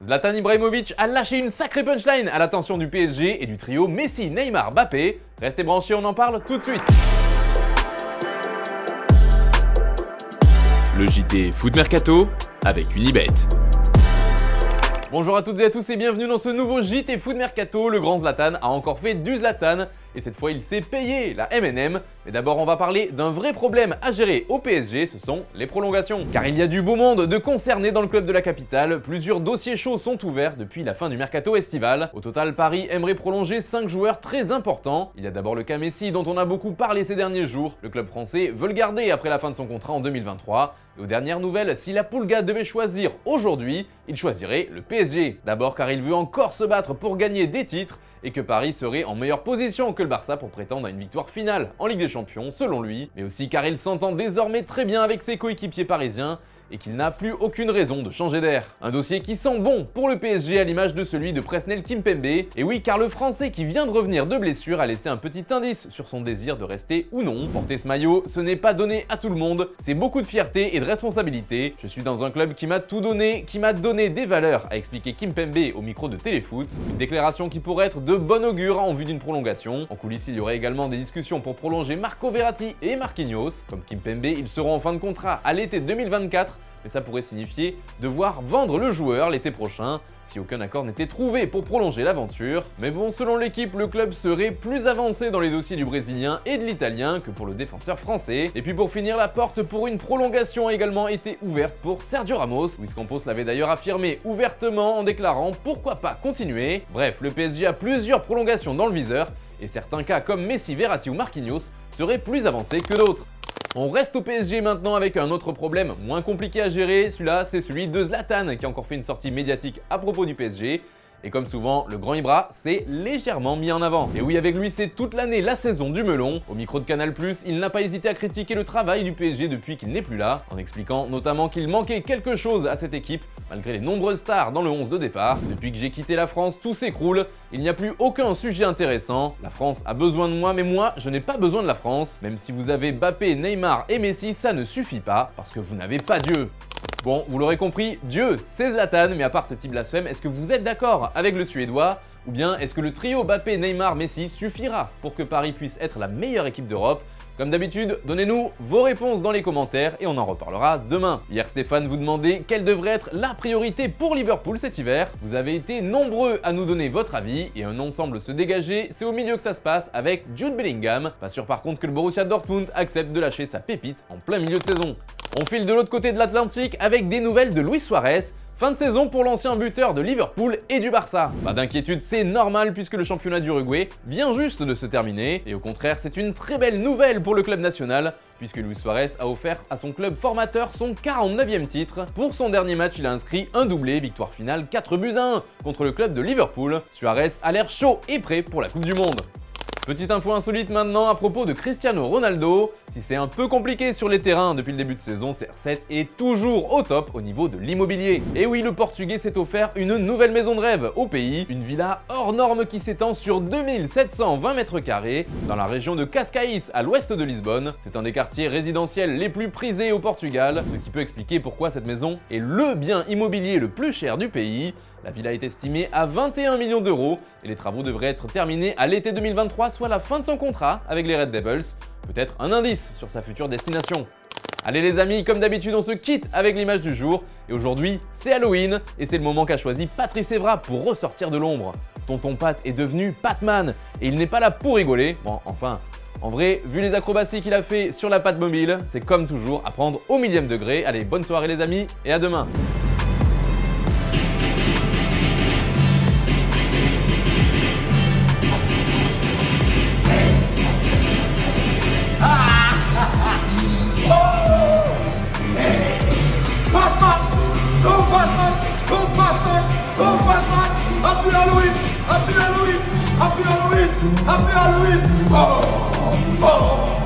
Zlatan Ibrahimovic a lâché une sacrée punchline à l'attention du PSG et du trio Messi, Neymar, Mbappé. Restez branchés, on en parle tout de suite. Le JT Foot Mercato avec Unibet. Bonjour à toutes et à tous et bienvenue dans ce nouveau JT Foot Mercato. Le grand Zlatan a encore fait du Zlatan et cette fois il s'est payé la M&M. Mais d'abord on va parler d'un vrai problème à gérer au PSG, ce sont les prolongations. Car il y a du beau monde de concernés dans le club de la capitale, plusieurs dossiers chauds sont ouverts depuis la fin du mercato estival. Au total, Paris aimerait prolonger 5 joueurs très importants. Il y a d'abord le cas Messi dont on a beaucoup parlé ces derniers jours. Le club français veut le garder après la fin de son contrat en 2023. Et aux dernières nouvelles, si la Pulga devait choisir aujourd'hui, il choisirait le PSG. D'abord car il veut encore se battre pour gagner des titres et que Paris serait en meilleure position que le Barça pour prétendre à une victoire finale en Ligue des Champions, selon lui, mais aussi car il s'entend désormais très bien avec ses coéquipiers parisiens et qu'il n'a plus aucune raison de changer d'air. Un dossier qui sent bon pour le PSG à l'image de celui de Presnel Kimpembe. Et oui, car le Français qui vient de revenir de blessure a laissé un petit indice sur son désir de rester ou non. Porter ce maillot, ce n'est pas donné à tout le monde, c'est beaucoup de fierté et de responsabilité. Je suis dans un club qui m'a tout donné, qui m'a donné des valeurs, a expliqué Kimpembe au micro de Téléfoot. Une déclaration qui pourrait être de bon augure en vue d'une prolongation. En coulisses, il y aurait également des discussions pour prolonger Marco Verratti et Marquinhos. Comme Kimpembe, ils seront en fin de contrat à l'été 2024. Mais ça pourrait signifier devoir vendre le joueur l'été prochain si aucun accord n'était trouvé pour prolonger l'aventure. Mais bon, selon l'équipe, le club serait plus avancé dans les dossiers du Brésilien et de l'Italien que pour le défenseur français. Et puis pour finir, la porte pour une prolongation a également été ouverte pour Sergio Ramos. Luis Campos l'avait d'ailleurs affirmé ouvertement en déclarant « pourquoi pas continuer ». Bref, le PSG a plusieurs prolongations dans le viseur et certains cas comme Messi, Verratti ou Marquinhos seraient plus avancés que d'autres. On reste au PSG maintenant avec un autre problème moins compliqué à gérer, celui-là c'est celui de Zlatan qui a encore fait une sortie médiatique à propos du PSG. Et comme souvent, le grand Ibra s'est légèrement mis en avant. Et oui, avec lui, c'est toute l'année la saison du melon. Au micro de Canal+, il n'a pas hésité à critiquer le travail du PSG depuis qu'il n'est plus là, en expliquant notamment qu'il manquait quelque chose à cette équipe, malgré les nombreuses stars dans le 11 de départ. Depuis que j'ai quitté la France, tout s'écroule, il n'y a plus aucun sujet intéressant. La France a besoin de moi, mais moi, je n'ai pas besoin de la France. Même si vous avez Mbappé, Neymar et Messi, ça ne suffit pas, parce que vous n'avez pas Dieu. Bon, vous l'aurez compris, Dieu, c'est Zlatan, mais à part ce type blasphème, est-ce que vous êtes d'accord avec le Suédois? Ou bien est-ce que le trio Mbappé, Neymar, Messi suffira pour que Paris puisse être la meilleure équipe d'Europe? Comme d'habitude, donnez-nous vos réponses dans les commentaires et on en reparlera demain. Hier, Stéphane vous demandait quelle devrait être la priorité pour Liverpool cet hiver. Vous avez été nombreux à nous donner votre avis et un nom semble se dégager, c'est au milieu que ça se passe avec Jude Bellingham. Pas sûr par contre que le Borussia Dortmund accepte de lâcher sa pépite en plein milieu de saison. On file de l'autre côté de l'Atlantique avec des nouvelles de Luis Suarez. Fin de saison pour l'ancien buteur de Liverpool et du Barça. Pas d'inquiétude, c'est normal puisque le championnat d'Uruguay vient juste de se terminer. Et au contraire, c'est une très belle nouvelle pour le club national puisque Luis Suarez a offert à son club formateur son 49e titre. Pour son dernier match, il a inscrit un doublé, victoire finale 4-1 contre le club de Liverpool. Suarez a l'air chaud et prêt pour la Coupe du Monde. Petite info insolite maintenant à propos de Cristiano Ronaldo. Si c'est un peu compliqué sur les terrains depuis le début de saison, CR7 est toujours au top au niveau de l'immobilier. Et oui, le Portugais s'est offert une nouvelle maison de rêve au pays, une villa hors norme qui s'étend sur 2720 mètres carrés dans la région de Cascais à l'ouest de Lisbonne. C'est un des quartiers résidentiels les plus prisés au Portugal, ce qui peut expliquer pourquoi cette maison est le bien immobilier le plus cher du pays. La villa est estimée à 21 millions d'euros et les travaux devraient être terminés à l'été 2023, soit la fin de son contrat avec les Red Devils. Peut-être un indice sur sa future destination. Allez les amis, comme d'habitude, on se quitte avec l'image du jour. Et aujourd'hui, c'est Halloween et c'est le moment qu'a choisi Patrice Evra pour ressortir de l'ombre. Tonton Pat est devenu Patman et il n'est pas là pour rigoler. Bon, enfin, en vrai, vu les acrobaties qu'il a fait sur la Patmobile, c'est comme toujours à prendre au millième degré. Allez, bonne soirée les amis et à demain. Happy Halloween! Happy Halloween! Happy Halloween! Happy Halloween! Oh! Oh!